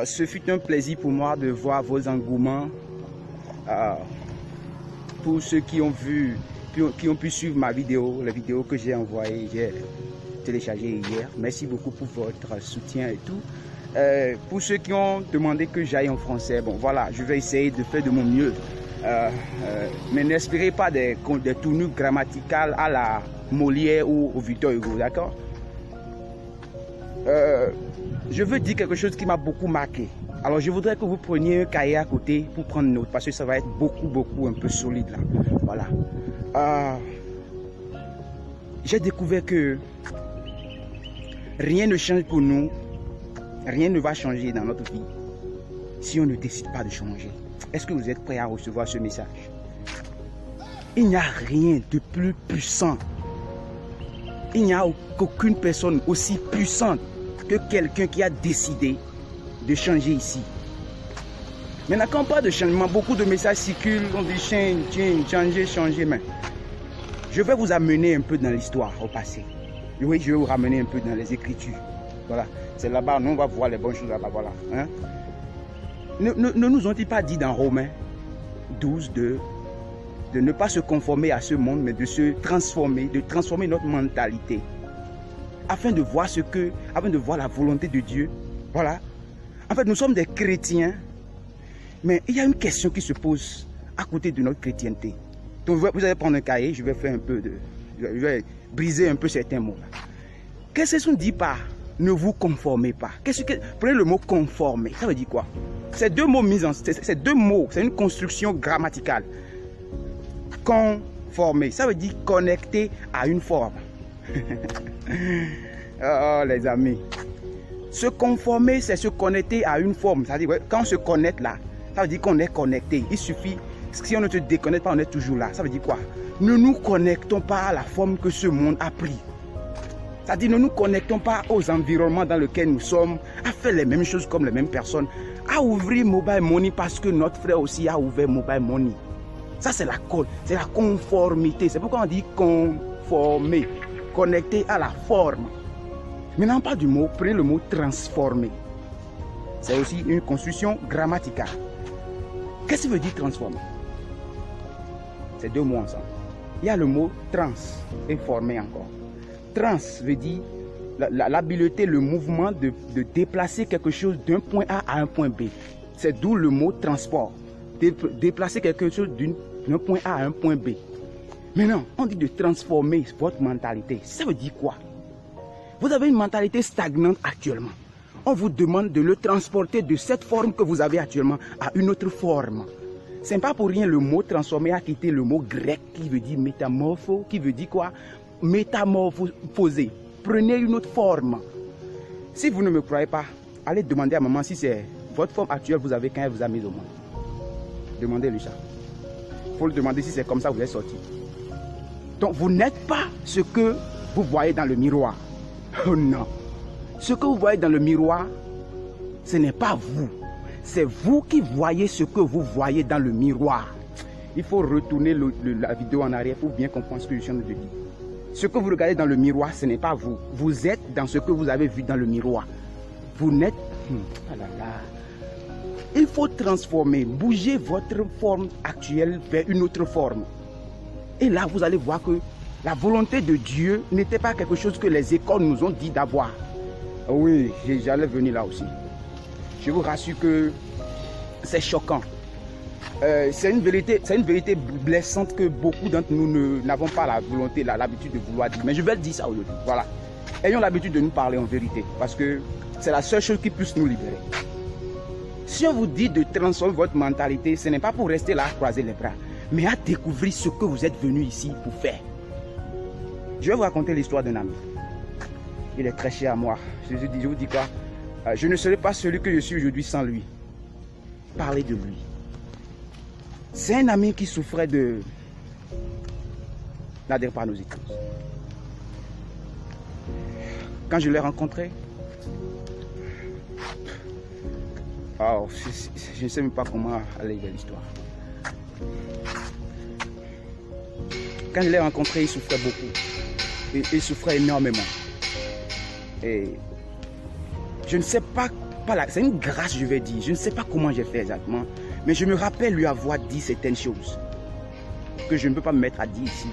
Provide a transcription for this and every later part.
Ce fut un plaisir pour moi de voir vos engouements. Pour ceux qui ont vu, qui ont pu suivre ma vidéo, la vidéo que j'ai envoyée, j'ai téléchargée hier. Merci beaucoup pour votre soutien et tout. Pour ceux qui ont demandé que j'aille en français, bon voilà, je vais essayer de faire de mon mieux. Mais n'espérez pas des tournures grammaticales à la Molière ou au Victor Hugo, d'accord? Je veux dire quelque chose qui m'a beaucoup marqué. Alors je voudrais que vous preniez un cahier à côté pour prendre note, parce que ça va être beaucoup un peu solide là. Voilà. J'ai découvert que rien ne change pour nous, rien ne va changer dans notre vie si on ne décide pas de changer. Est-ce que vous êtes prêts à recevoir ce message? Il n'y a rien de plus puissant. Il n'y a aucune personne aussi puissante que quelqu'un qui a décidé de changer ici. Maintenant, quand on parle de changement, beaucoup de messages circulent, on dit changer, mais je vais vous amener un peu dans l'histoire au passé. Oui, je vais vous ramener un peu dans les Écritures. Voilà, c'est là-bas, nous on va voir les bonnes choses là-bas, voilà. Hein? Ne nous ont-ils pas dit dans Romains 12, de ne pas se conformer à ce monde, mais de se transformer, de transformer notre mentalité, afin de voir la volonté de Dieu. Voilà. En fait, nous sommes des chrétiens, mais il y a une question qui se pose à côté de notre chrétienté. Donc, vous allez prendre un cahier, je vais faire un peu je vais briser un peu certains mots. Qu'est-ce qu'on dit par ne vous conformez pas? Prenez le mot conformer, ça veut dire quoi? C'est deux mots c'est une construction grammaticale. Conformer, ça veut dire connecter à une forme. Oh les amis, se conformer, c'est se connecter à une forme. C'est-à-dire quand on se connecte là, ça veut dire qu'on est connecté. Il suffit, si on ne se déconnecte pas, on est toujours là. Ça veut dire quoi? Ne nous connectons pas à la forme que ce monde a pris. C'est-à-dire ne nous connectons pas aux environnements dans lesquels nous sommes, à faire les mêmes choses comme les mêmes personnes, à ouvrir Mobile Money parce que notre frère aussi a ouvert Mobile Money. Ça c'est la conformité. C'est pourquoi on dit conformer, connecter à la forme. Maintenant on parle du mot, prenez le mot transformer. C'est aussi une construction grammaticale. Qu'est-ce que veut dire transformer? C'est deux mots ensemble. Il y a le mot trans et former encore. Trans veut dire l'habileté, le mouvement de déplacer quelque chose d'un point A à un point B. C'est d'où le mot transport. Déplacer quelque chose d'un point A à un point B. Maintenant, on dit de transformer votre mentalité. Ça veut dire quoi? Vous avez une mentalité stagnante actuellement. On vous demande de le transporter de cette forme que vous avez actuellement à une autre forme. Ce n'est pas pour rien le mot transformer a quitté le mot grec qui veut dire métamorpho, qui veut dire quoi? Métamorphoser. Prenez une autre forme. Si vous ne me croyez pas, allez demander à maman si c'est votre forme actuelle que vous avez quand elle vous a mis au monde. Demandez-lui ça. Il faut le demander si c'est comme ça que vous êtes sorti. Donc vous n'êtes pas ce que vous voyez dans le miroir. Oh non. Ce que vous voyez dans le miroir, ce n'est pas vous. C'est vous qui voyez ce que vous voyez dans le miroir. Il faut retourner la vidéo en arrière pour bien comprendre ce que je suis en train de dire. Ce que vous regardez dans le miroir, ce n'est pas vous. Vous êtes dans ce que vous avez vu dans le miroir. Vous n'êtes... Ah là là. Il faut transformer, bouger votre forme actuelle vers une autre forme. Et là, vous allez voir que la volonté de Dieu n'était pas quelque chose que les écoles nous ont dit d'avoir. Oui, j'allais venir là aussi. Je vous rassure que c'est choquant. C'est une vérité blessante que beaucoup d'entre nous n'avons pas la volonté, l'habitude de vouloir dire. Mais je vais le dire ça aujourd'hui. Voilà. Ayons l'habitude de nous parler en vérité. Parce que c'est la seule chose qui puisse nous libérer. Si on vous dit de transformer votre mentalité, ce n'est pas pour rester là à croiser les bras, mais à découvrir ce que vous êtes venu ici pour faire. Je vais vous raconter l'histoire d'un ami. Il est très cher à moi. Je vous dis quoi? Je ne serai pas celui que je suis aujourd'hui sans lui. Parlez de lui. C'est un ami qui souffrait de la drépanocytose. Quand je l'ai rencontré, je ne sais même pas comment aller vers l'histoire. Quand je l'ai rencontré, il souffrait beaucoup. Il souffrait énormément. Et je ne sais pas pas là, c'est une grâce, je vais dire. Je ne sais pas comment j'ai fait exactement, mais je me rappelle lui avoir dit certaines choses que je ne peux pas me mettre à dire ici.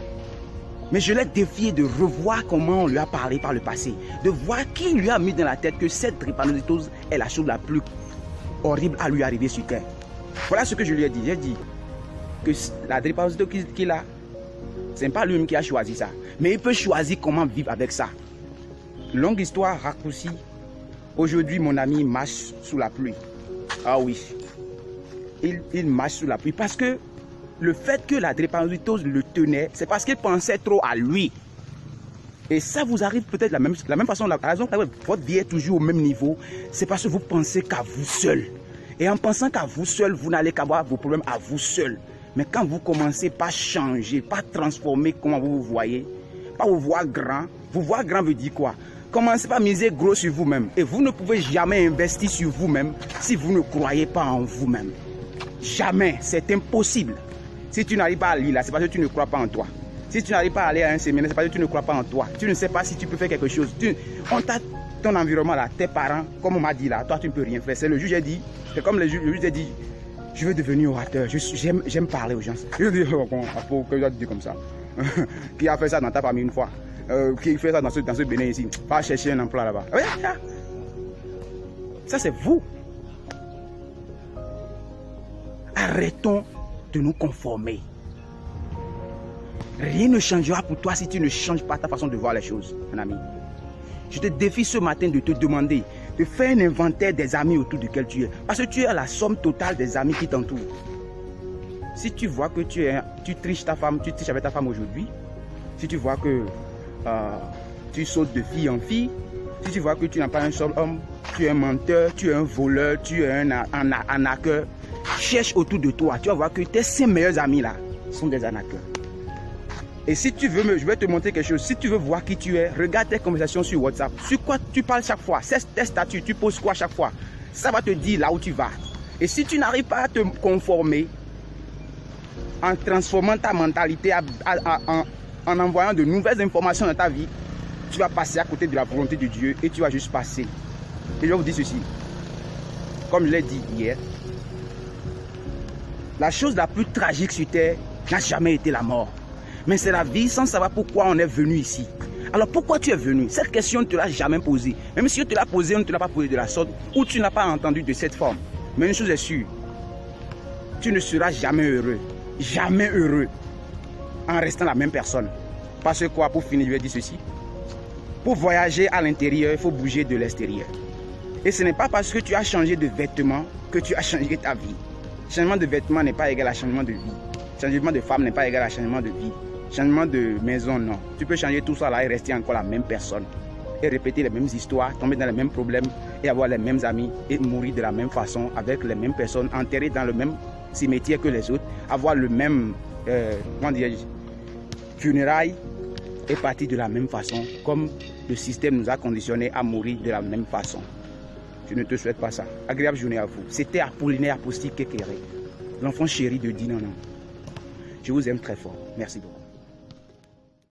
Mais je l'ai défié de revoir comment on lui a parlé par le passé, de voir qui lui a mis dans la tête que cette drépanocytose est la chose la plus horrible à lui arriver sur terre. Voilà ce que je lui ai dit. J'ai dit que la drépanocytose qu'il a, ce n'est pas lui-même qui a choisi ça, mais il peut choisir comment vivre avec ça. Longue histoire raccourcie. Aujourd'hui, mon ami marche sous la pluie. Ah oui, il marche sous la pluie parce que le fait que la drépanocytose le tenait, c'est parce qu'il pensait trop à lui. Et ça vous arrive peut-être de la même façon. La raison pour laquelle votre vie est toujours au même niveau, c'est parce que vous pensez qu'à vous seul. Et en pensant qu'à vous seul, vous n'allez qu'avoir vos problèmes à vous seul. Mais quand vous commencez par changer, par transformer comment vous vous voyez, par vous voir grand veut dire quoi? Commencez par miser gros sur vous-même. Et vous ne pouvez jamais investir sur vous-même si vous ne croyez pas en vous-même. Jamais, c'est impossible. Si tu n'arrives pas à lire là, c'est parce que tu ne crois pas en toi. Si tu n'arrives pas à aller à un séminaire, c'est parce que tu ne crois pas en toi. Tu ne sais pas si tu peux faire quelque chose. On t'a ton environnement là, tes parents, comme on m'a dit là, toi tu ne peux rien faire. C'est le juge a dit, c'est comme le juge a dit, je veux devenir orateur, j'aime parler aux gens. Je dis, oh, que je dois te dire comme ça. Qui a fait ça dans ta famille une fois? Qui fait ça dans ce Bénin ici? Va chercher un emploi là-bas. Ça c'est vous. Arrêtons de nous conformer. Rien ne changera pour toi si tu ne changes pas ta façon de voir les choses, mon ami. Je te défie ce matin de te demander de faire un inventaire des amis autour duquel tu es. Parce que tu es la somme totale des amis qui t'entourent. Si tu vois que tu triches avec ta femme aujourd'hui, si tu vois que tu sautes de fille en fille, si tu vois que tu n'as pas un seul homme, tu es un menteur, tu es un voleur, tu es un arnaqueur, cherche autour de toi. Tu vas voir que tes 5 meilleurs amis là sont des arnaqueurs. Et si tu veux, je vais te montrer quelque chose. Si tu veux voir qui tu es, regarde tes conversations sur WhatsApp. Sur quoi tu parles chaque fois? Tes statuts, tu poses quoi chaque fois? Ça va te dire là où tu vas. Et si tu n'arrives pas à te conformer en transformant ta mentalité, en envoyant de nouvelles informations dans ta vie, tu vas passer à côté de la volonté de Dieu et tu vas juste passer. Et je vais vous dire ceci. Comme je l'ai dit hier, la chose la plus tragique sur terre n'a jamais été la mort. Mais c'est la vie sans savoir pourquoi on est venu ici. Alors pourquoi tu es venu? Cette question ne te l'a jamais posée. Même si on te l'a posée, on ne te l'a pas posée de la sorte ou tu n'as pas entendu de cette forme. Mais une chose est sûre, tu ne seras jamais heureux en restant la même personne. Parce que quoi, pour finir, je vais dire ceci. Pour voyager à l'intérieur, il faut bouger de l'extérieur. Et ce n'est pas parce que tu as changé de vêtements que tu as changé ta vie. Changement de vêtements n'est pas égal à changement de vie. Changement de femme n'est pas égal à changement de vie. Changement de maison, non. Tu peux changer tout ça là et rester encore la même personne. Et répéter les mêmes histoires, tomber dans les mêmes problèmes et avoir les mêmes amis et mourir de la même façon avec les mêmes personnes, enterrés dans le même cimetière que les autres, avoir le même, funérailles et partir de la même façon, comme le système nous a conditionnés à mourir de la même façon. Je ne te souhaite pas ça. Agréable journée à vous. C'était Apollinaire Apostolique Kékéré, l'enfant chéri de Dinanan. Je vous aime très fort. Merci beaucoup.